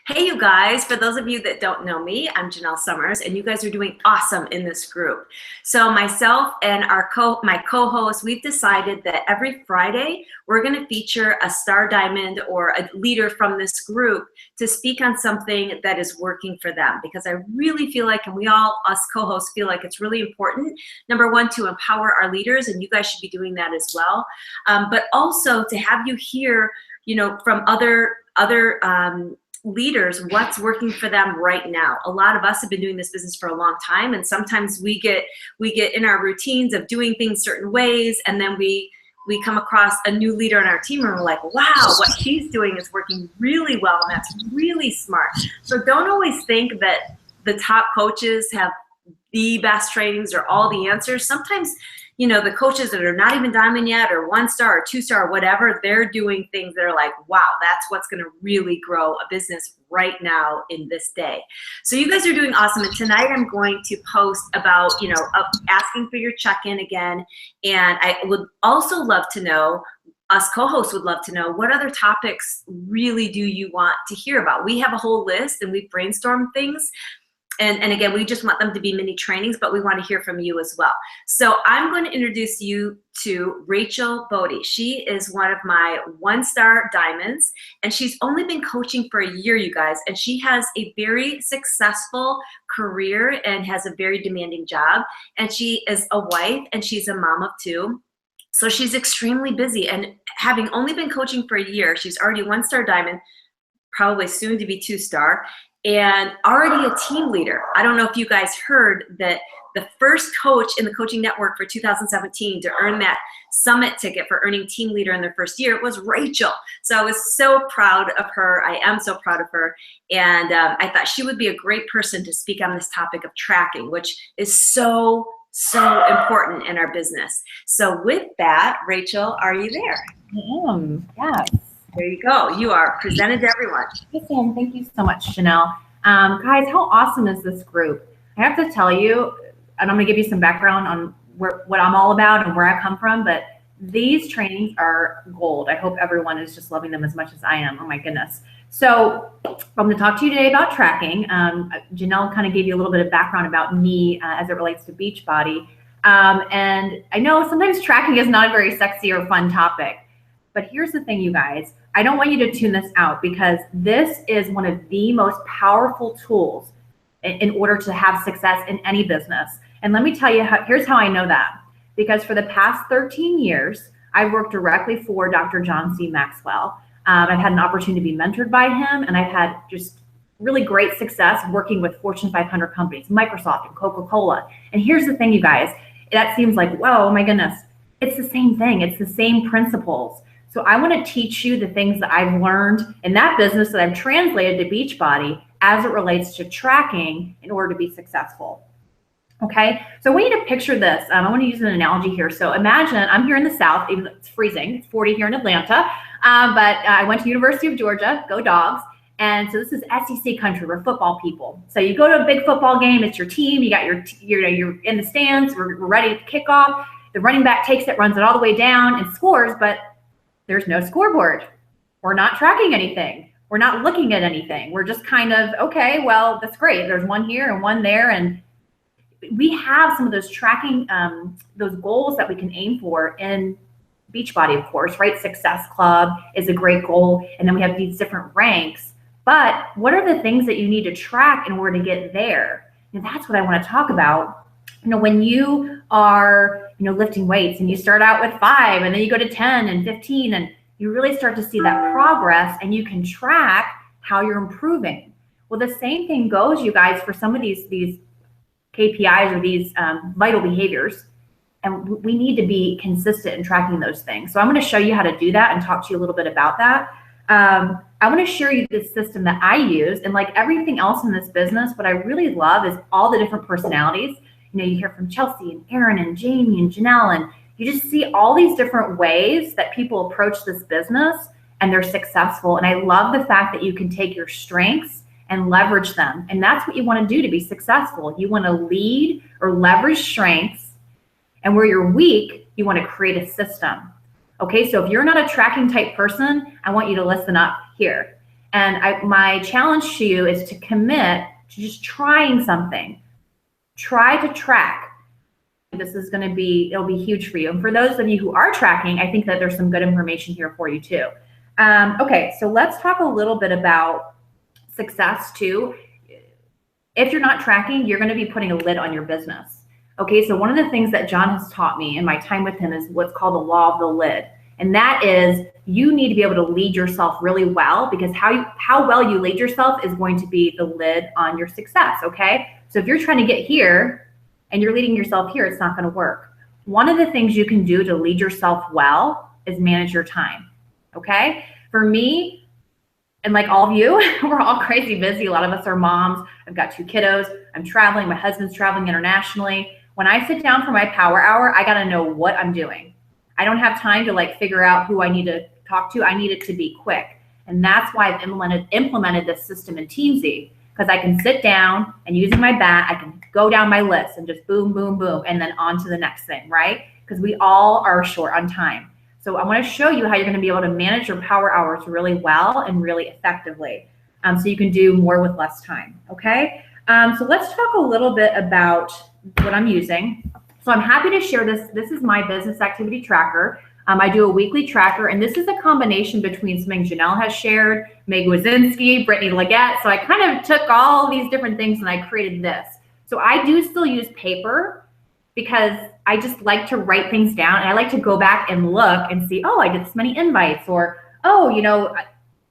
Hey, you guys, for those of you that don't know me, I'm Janelle Summers, and you guys are doing awesome in this group. So myself and my co-host, we've decided that every Friday, we're gonna feature a star diamond or a leader from this group to speak on something that is working for them. Because I really feel like, and we all, us co-hosts, feel like it's really important, number one, to empower our leaders, and you guys should be doing that as well. But also to have you hear, from other leaders what's working for them right now. A lot of us have been doing this business for a long time, and sometimes we get in our routines of doing things certain ways, and then we come across a new leader on our team and we're like, wow, what she's doing is working really well, and that's really smart. So don't always think that the top coaches have the best trainings or all the answers. Sometimes the coaches that are not even diamond yet, or 1-star or 2-star or whatever, they're doing things that are like, wow, that's what's going to really grow a business right now in this day. So you guys are doing awesome. And tonight I'm going to post about, asking for your check-in again. And I would also love to know, us co-hosts would love to know, what other topics really do you want to hear about? We have a whole list and we've brainstormed things. And again, we just want them to be mini trainings, but we want to hear from you as well. So I'm going to introduce you to Rachael Bodie. She is one of my 1-star diamonds, and she's only been coaching for a year, you guys, and she has a very successful career and has a very demanding job. And she is a wife and she's a mom of 2. So she's extremely busy, and having only been coaching for a year, she's already 1-star diamond, probably soon to be 2-star. And already a team leader. I don't know if you guys heard that the first coach in the coaching network for 2017 to earn that summit ticket for earning team leader in their first year was Rachael. So I was so proud of her. I am so proud of her. And I thought she would be a great person to speak on this topic of tracking, which is so important in our business. So with that, Rachael, are you there? I am, yes. There you go. You are presented to everyone. Listen, thank you so much, Janelle. Guys, how awesome is this group? I have to tell you, and I'm going to give you some background on what I'm all about and where I come from, but these trainings are gold. I hope everyone is just loving them as much as I am. Oh my goodness. So I'm going to talk to you today about tracking. Janelle kind of gave you a little bit of background about me as it relates to Beachbody. And I know sometimes tracking is not a very sexy or fun topic. But here's the thing, you guys, I don't want you to tune this out, because this is one of the most powerful tools in order to have success in any business. And let me tell you, here's how I know that. Because for the past 13 years, I've worked directly for Dr. John C. Maxwell. I've had an opportunity to be mentored by him, and I've had just really great success working with Fortune 500 companies, Microsoft and Coca-Cola. And here's the thing, you guys, that seems like, whoa, oh my goodness, it's the same thing. It's the same principles. So I want to teach you the things that I've learned in that business that I've translated to Beachbody as it relates to tracking in order to be successful. Okay, so I want you to picture this. I want to use an analogy here. So imagine I'm here in the South, even though it's freezing, it's 40 here in Atlanta, but I went to University of Georgia, go Dogs. And so this is SEC country, we're football people. So you go to a big football game, it's your team, you got you're in the stands, we're ready to kick off. The running back takes it, runs it all the way down and scores, but there's no scoreboard. We're not tracking anything. We're not looking at anything. We're just kind of, okay, well, that's great. There's one here and one there. And we have some of those tracking, those goals that we can aim for in Beachbody, of course, right? Success Club is a great goal. And then we have these different ranks. But what are the things that you need to track in order to get there? And that's what I want to talk about. When you are, lifting weights and you start out with 5 and then you go to 10 and 15 and you really start to see that progress and you can track how you're improving. Well, the same thing goes, you guys, for some of these KPIs or these vital behaviors. And we need to be consistent in tracking those things. So I'm going to show you how to do that and talk to you a little bit about that. I want to share you this system that I use, and like everything else in this business, what I really love is all the different personalities. You hear from Chelsea and Aaron and Jamie and Janelle, and you just see all these different ways that people approach this business and they're successful. And I love the fact that you can take your strengths and leverage them. And that's what you want to do to be successful. You want to lead or leverage strengths, and where you're weak, you want to create a system. Okay, so if you're not a tracking type person, I want you to listen up here. And my challenge to you is to commit to just trying something. Try to track. This is going to be, it'll be huge for you. And for those of you who are tracking, I think that there's some good information here for you too. Okay, so let's talk a little bit about success too. If you're not tracking, you're going to be putting a lid on your business. Okay, so one of the things that John has taught me in my time with him is what's called the law of the lid. And that is, you need to be able to lead yourself really well, because how well you lead yourself is going to be the lid on your success, okay? So if you're trying to get here and you're leading yourself here, it's not going to work. One of the things you can do to lead yourself well is manage your time, okay? For me, and like all of you, we're all crazy busy. A lot of us are moms. I've got 2 kiddos. I'm traveling. My husband's traveling internationally. When I sit down for my power hour, I got to know what I'm doing. I don't have time to like figure out who I need to talk to. I need it to be quick. And that's why I've implemented this system in Teamzy, because I can sit down and using my bat, I can go down my list and just boom, boom, boom, and then on to the next thing, right? Because we all are short on time. So I want to show you how you're going to be able to manage your power hours really well and really effectively, so you can do more with less time, okay? So let's talk a little bit about what I'm using. So I'm happy to share this. This is my business activity tracker. I do a weekly tracker, and this is a combination between something Janelle has shared, Meg Wazinski, Brittany Leggett. So I kind of took all these different things and I created this. So I do still use paper, because I just like to write things down, and I like to go back and look and see, oh, I did this many invites, or, oh, you know,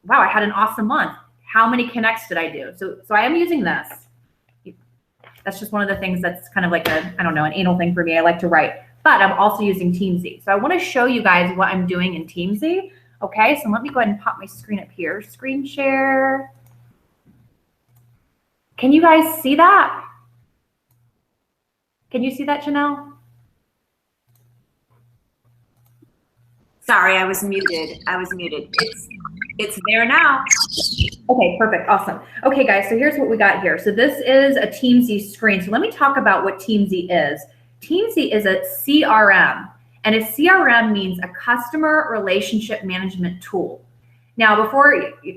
wow, I had an awesome month. How many connects did I do? So I am using this. That's just one of the things that's kind of like a, I don't know, an anal thing for me. I like to write, but I'm also using Teamzy. So I want to show you guys what I'm doing in Teamzy. Okay, so let me go ahead and pop my screen up here. Screen share. Can you guys see that? Can you see that, Janelle? Sorry, I was muted. It's there now. Okay, perfect, awesome. Okay, guys, so here's what we got here. So this is a Teamzy screen. So let me talk about what Teamzy is. Teamzy is a CRM, and a CRM means a customer relationship management tool. Now,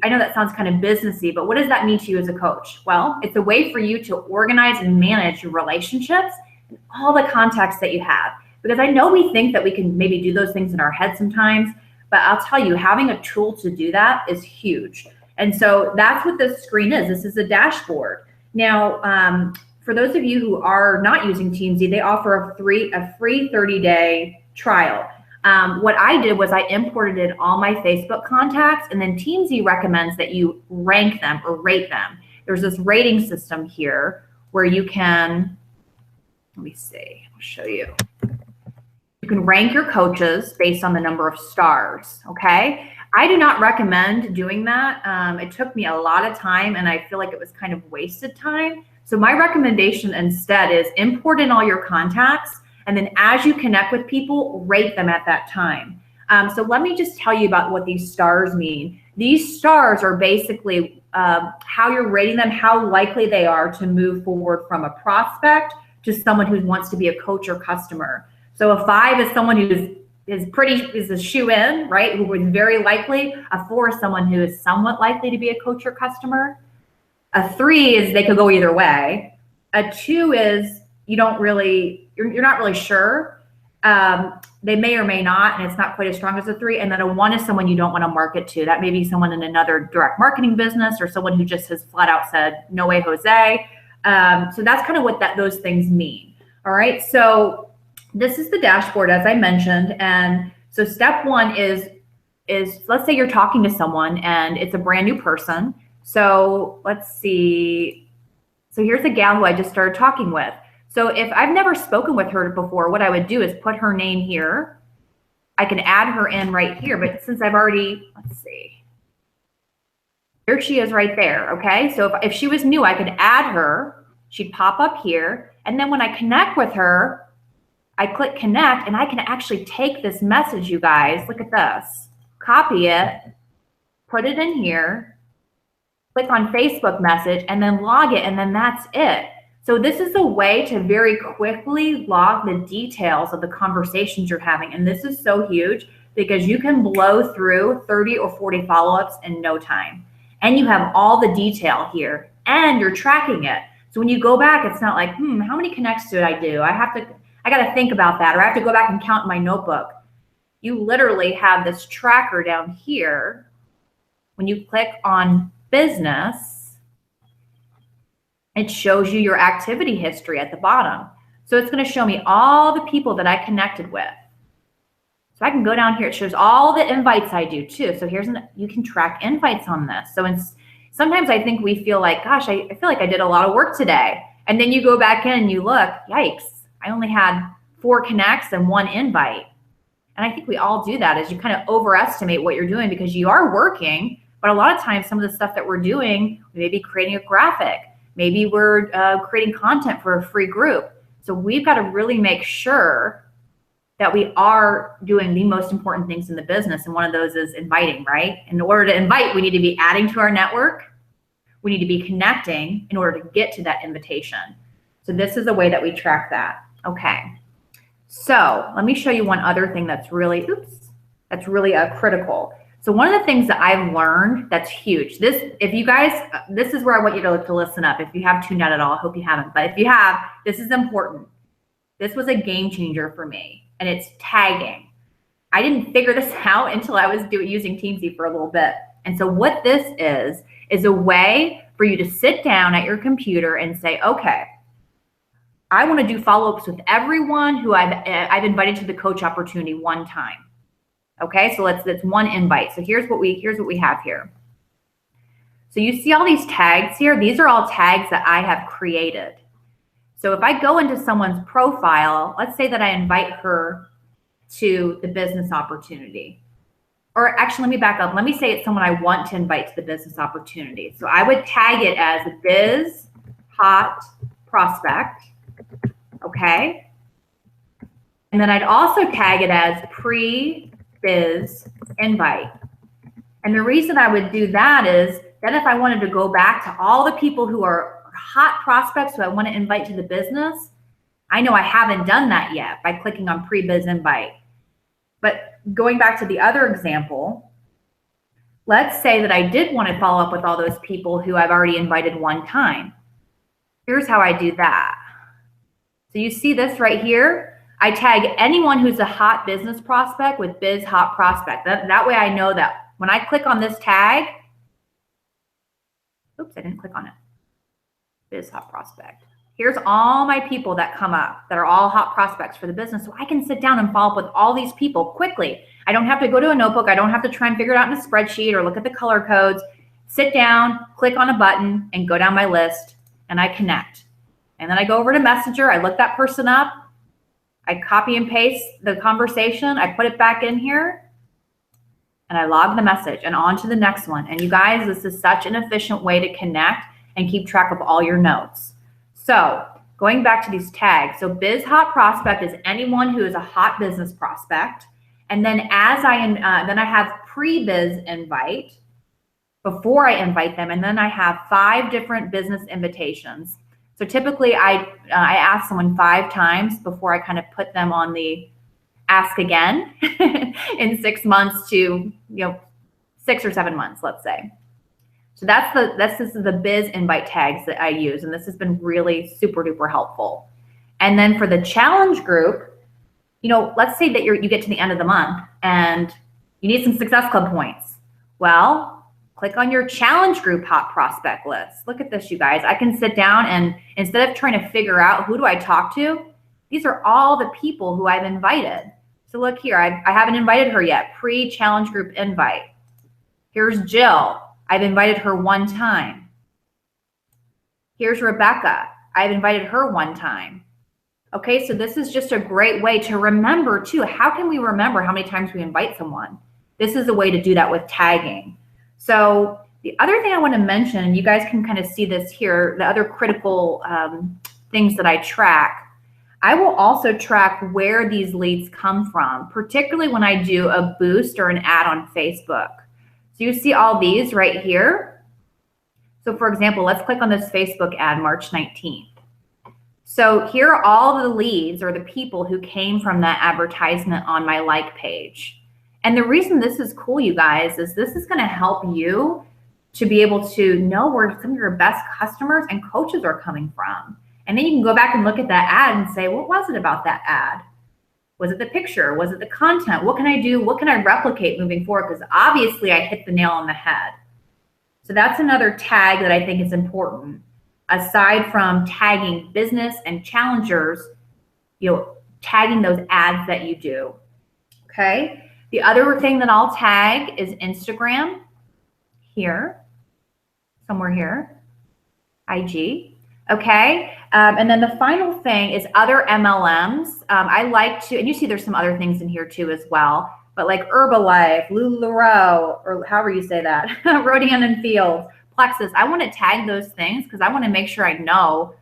I know that sounds kind of businessy, but what does that mean to you as a coach? Well, it's a way for you to organize and manage your relationships and all the contacts that you have. Because I know we think that we can maybe do those things in our head sometimes, but I'll tell you, having a tool to do that is huge. And so that's what this screen is. This is a dashboard. Now, for those of you who are not using Teamzy, they offer a free 30-day trial. What I did was I imported in all my Facebook contacts, and then Teamzy recommends that you rank them or rate them. There's this rating system here where you can, let me see, I'll show you. You can rank your coaches based on the number of stars, okay? I do not recommend doing that. It took me a lot of time, and I feel like it was kind of wasted time. So my recommendation instead is import in all your contacts, and then as you connect with people, rate them at that time. So let me just tell you about what these stars mean. These stars are basically how you're rating them, how likely they are to move forward from a prospect to someone who wants to be a coach or customer. So a 5 is someone who is a shoe-in, right? Who is very likely. A 4 is someone who is somewhat likely to be a coach or customer. A 3 is they could go either way. A 2 is you're not really sure. They may or may not, and it's not quite as strong as a 3. And then a 1 is someone you don't want to market to. That may be someone in another direct marketing business, or someone who just has flat out said, no way, Jose. So that's kind of what those things mean. All right. So this is the dashboard, as I mentioned. And so step 1 is let's say you're talking to someone and it's a brand new person. So let's see. So here's a gal who I just started talking with. So if I've never spoken with her before, what I would do is put her name here. I can add her in right here, but since I've already, let's see. Here she is right there, okay? So if she was new, I could add her. She'd pop up here. And then when I connect with her, I click connect, and I can actually take this message, you guys. Look at this. Copy it, put it in here, click on Facebook message, and then log it, and then that's it. So this is a way to very quickly log the details of the conversations you're having. And this is so huge because you can blow through 30 or 40 follow-ups in no time. and you have all the detail here, and you're tracking it. So when you go back, it's not like, how many connects did I do? I got to think about that, or I have to go back and count in my notebook. You literally have this tracker down here. When you click on business, it shows you your activity history at the bottom. So it's going to show me all the people that I connected with. So I can go down here. It shows all the invites I do too. So you can track invites on this. So sometimes I think we feel like, gosh, I feel like I did a lot of work today. And then you go back in and you look, yikes, I only had 4 connects and 1 invite. And I think we all do that, as you kind of overestimate what you're doing because you are working. But a lot of times, some of the stuff that we're doing, we may be creating a graphic. Maybe we're creating content for a free group. So we've got to really make sure that we are doing the most important things in the business. And one of those is inviting, right? In order to invite, we need to be adding to our network. We need to be connecting in order to get to that invitation. So this is a way that we track that. Okay. So let me show you one other thing that's really, critical. So one of the things that I've learned that's huge, this is where I want you to listen up. If you have tuned out at all, I hope you haven't, but if you have, this is important. This was a game changer for me, and it's tagging. I didn't figure this out until I was using Teamzy for a little bit. And so what this is a way for you to sit down at your computer and say, okay, I want to do follow-ups with everyone who I've invited to the coach opportunity one time. Okay, so that's one invite. So here's what we have here. So you see all these tags here. These are all tags that I have created. So if I go into someone's profile, let's say that I invite her to the business opportunity. Or actually, let me back up. Let me say it's someone I want to invite to the business opportunity. So I would tag it as Biz Hot Prospect. Okay. And then I'd also tag it as pre-biz invite. And the reason I would do that is then if I wanted to go back to all the people who are hot prospects who I want to invite to the business, I know I haven't done that yet by clicking on pre-biz invite. But going back to the other example, let's say that I did want to follow up with all those people who I've already invited one time. Here's how I do that. So you see this right here? I tag anyone who's a hot business prospect with Biz Hot Prospect. That way I know that when I click on this tag, oops, I didn't click on it. Biz Hot Prospect. Here's all my people that come up that are all hot prospects for the business. So I can sit down and follow up with all these people quickly. I don't have to go to a notebook. I don't have to try and figure it out in a spreadsheet or look at the color codes. Sit down, click on a button, and go down my list, and I connect. And then I go over to Messenger. I look that person up. I copy and paste the conversation. I put it back in here, and I log the message and on to the next one. And you guys, this is such an efficient way to connect and keep track of all your notes. So going back to these tags, so Biz Hot Prospect is anyone who is a hot business prospect. And then then I have pre-biz invite before I invite them. And then I have 5 different business invitations. So typically I ask someone 5 times before I kind of put them on the ask again in 6 months to 6 or 7 months, let's say. So this is the biz invite tags that I use, and this has been really super duper helpful. And then for the challenge group, let's say that you get to the end of the month and you need some Success Club points. Well, click on your challenge group hot prospect list. Look at this, you guys. I can sit down and instead of trying to figure out who do I talk to, these are all the people who I've invited. So look here, I haven't invited her yet. Pre-challenge group invite. Here's Jill. I've invited her one time. Here's Rebecca. I've invited her one time. Okay, so this is just a great way to remember too. How can we remember how many times we invite someone? This is a way to do that with tagging. So the other thing I want to mention, and you guys can kind of see this here, the other critical things that I track, I will also track where these leads come from, particularly when I do a boost or an ad on Facebook. So you see all these right here. So for example, let's click on this Facebook ad, March 19th. So here are all the leads or the people who came from that advertisement on my like page. And the reason this is cool, you guys, is this is going to help you to be able to know where some of your best customers and coaches are coming from. And then you can go back and look at that ad and say, what was it about that ad? Was it the picture? Was it the content? What can I do? What can I replicate moving forward? Because obviously I hit the nail on the head. So that's another tag that I think is important. Aside from tagging business and challengers, tagging those ads that you do. Okay. The other thing that I'll tag is Instagram here, somewhere here, IG. Okay. And then the final thing is other MLMs. I like to, and you see there's some other things in here too as well, but like Herbalife, LuLaRoe, or however you say that, Rodian and Fields, Plexus. I want to tag those things because I want to make sure I know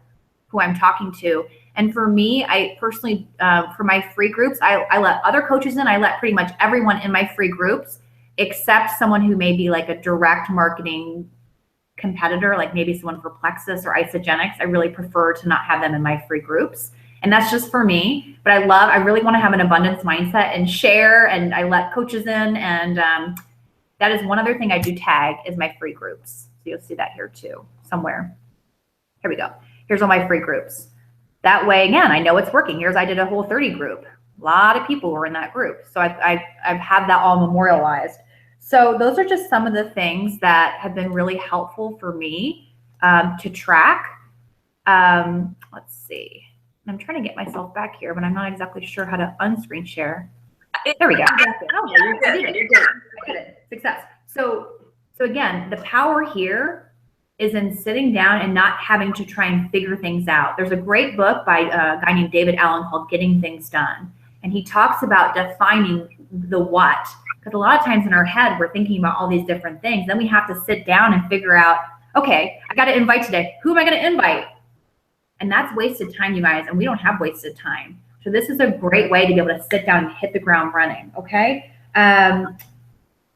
who I'm talking to. And for me, I personally, for my free groups, I let other coaches in. I let pretty much everyone in my free groups, except someone who may be like a direct marketing competitor, like maybe someone for Plexus or Isogenics. I really prefer to not have them in my free groups. And that's just for me. But I really want to have an abundance mindset and share, and I let coaches in. And that is one other thing I do tag is my free groups. So you'll see that here too, somewhere. Here we go. Here's all my free groups. That way, again, I know it's working. I did a whole 30 group. A lot of people were in that group. So I've had that all memorialized. So those are just some of the things that have been really helpful for me to track. Let's see. I'm trying to get myself back here, but I'm not exactly sure how to unscreen share. There we go. Oh, I did it. Success. So again, the power here is in sitting down and not having to try and figure things out. There's a great book by a guy named David Allen called Getting Things Done. And he talks about defining the what. Because a lot of times in our head, we're thinking about all these different things. Then we have to sit down and figure out, okay, I got to invite today. Who am I going to invite? And that's wasted time, you guys. And we don't have wasted time. So this is a great way to be able to sit down and hit the ground running, okay?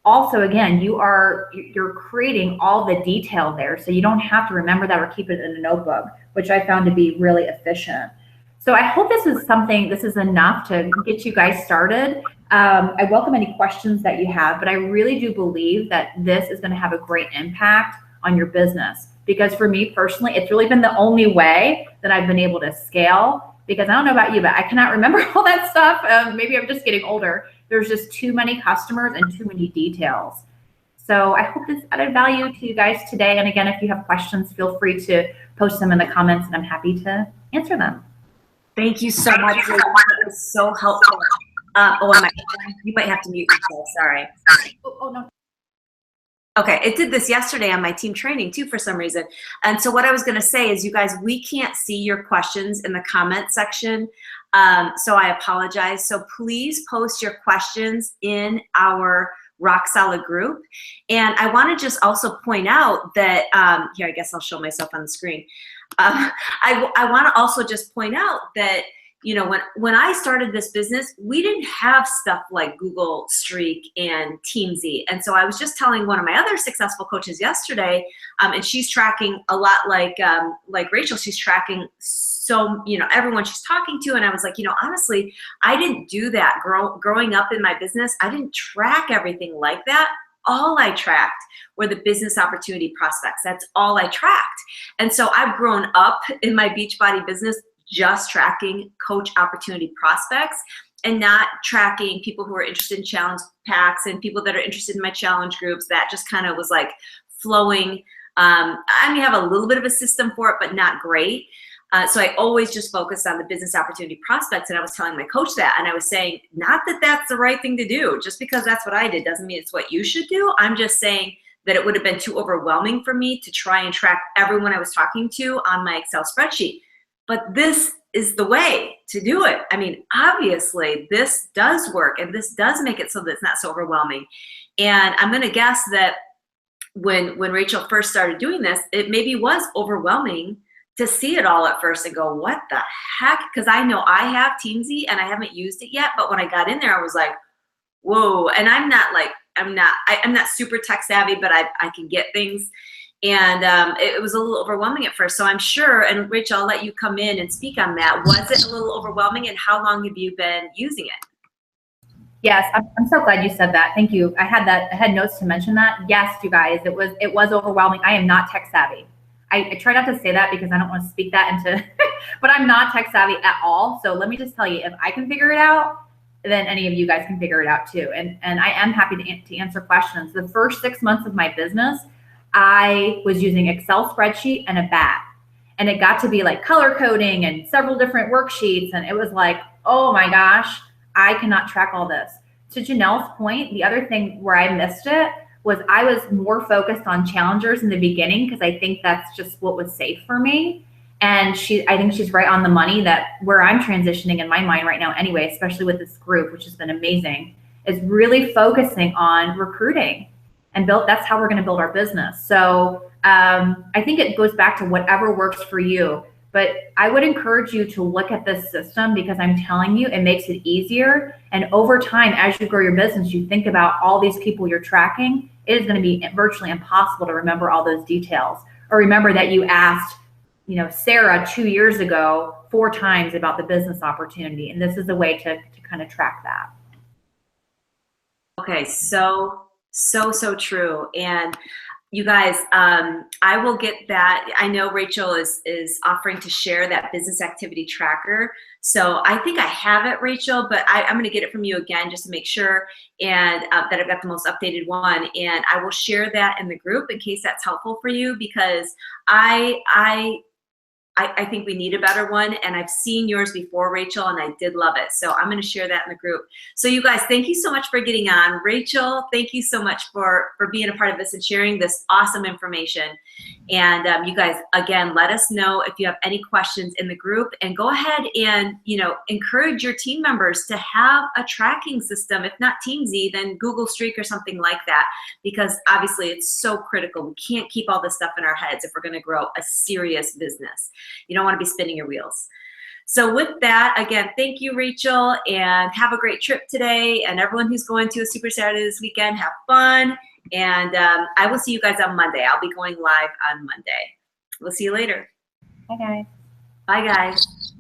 Also, again, you're creating all the detail there, so you don't have to remember that or keep it in a notebook, which I found to be really efficient. So I hope this is enough to get you guys started. I welcome any questions that you have, but I really do believe that this is going to have a great impact on your business, because for me personally, it's really been the only way that I've been able to scale, because I don't know about you, but I cannot remember all that stuff. Maybe I'm just getting older. There's just too many customers and too many details. So I hope this added value to you guys today. And again, if you have questions, feel free to post them in the comments and I'm happy to answer them. Thank you so much. That was so helpful. You might have to mute yourself. Sorry. Oh, no. Okay, it did this yesterday on my team training too for some reason. And so what I was gonna say is, you guys, we can't see your questions in the comment section. So I apologize. So please post your questions in our Rock Solid group. And I wanna just also point out that, here, I guess I'll show myself on the screen. I wanna also just point out that, you know, when I started this business, we didn't have stuff like Google Streak and Teamzy. And so I was just telling one of my other successful coaches yesterday, and she's tracking a lot like Rachael, she's tracking everyone she's talking to. And I was like, honestly, I didn't do that growing up in my business. I didn't track everything like that. All I tracked were the business opportunity prospects. That's all I tracked. And so I've grown up in my Beachbody business just tracking coach opportunity prospects and not tracking people who are interested in challenge packs and people that are interested in my challenge groups. That just kind of was like flowing. I may have a little bit of a system for it, but not great. So I always just focused on the business opportunity prospects. And I was telling my coach that, and I was saying, not that that's the right thing to do. Just because that's what I did doesn't mean it's what you should do. I'm just saying that it would have been too overwhelming for me to try and track everyone I was talking to on my Excel spreadsheet. But this is the way to do it. I mean, obviously this does work and this does make it so that it's not so overwhelming. And I'm gonna guess that when Rachael first started doing this, it maybe was overwhelming to see it all at first and go, what the heck? Because I know I have Teamzy and I haven't used it yet, but when I got in there, I was like, whoa. And I'm not super tech savvy, but I can get things. And it was a little overwhelming at first. So I'm sure, and Rachael, I'll let you come in and speak on that. Was it a little overwhelming, and how long have you been using it? Yes, I'm so glad you said that. Thank you. I had notes to mention that. Yes, you guys, it was overwhelming. I am not tech savvy. I try not to say that because I don't want to speak that into, but I'm not tech savvy at all. So let me just tell you, if I can figure it out, then any of you guys can figure it out too. And I am happy to answer questions. The first 6 months of my business, I was using Excel spreadsheet and a bat. And it got to be like color coding and several different worksheets. And it was like, oh my gosh, I cannot track all this. To Janelle's point, the other thing where I missed it was I was more focused on challengers in the beginning because I think that's just what was safe for me. And I think she's right on the money that where I'm transitioning in my mind right now anyway, especially with this group, which has been amazing, is really focusing on recruiting and that's how we're going to build our business. So I think it goes back to whatever works for you. But I would encourage you to look at this system because I'm telling you, it makes it easier. And over time, as you grow your business, you think about all these people you're tracking, it is going to be virtually impossible to remember all those details. Or remember that you asked, Sarah 2 years ago 4 times about the business opportunity. And this is a way to kind of track that. Okay, so true. And you guys, I will get that. I know Rachael is offering to share that business activity tracker. So I think I have it, Rachael, but I'm going to get it from you again just to make sure and that I've got the most updated one. And I will share that in the group in case that's helpful for you, because I think we need a better one, and I've seen yours before, Rachael, and I did love it. So I'm going to share that in the group. So you guys, thank you so much for getting on. Rachael, thank you so much for being a part of this and sharing this awesome information. And you guys, again, let us know if you have any questions in the group, and go ahead and encourage your team members to have a tracking system. If not Teamzy, then Google Streak or something like that, because obviously it's so critical. We can't keep all this stuff in our heads if we're going to grow a serious business. You don't want to be spinning your wheels. So with that, again, thank you, Rachael, and have a great trip today. And everyone who's going to a Super Saturday this weekend, have fun. And I will see you guys on Monday. I'll be going live on Monday. We'll see you later. Bye, guys. Bye, guys.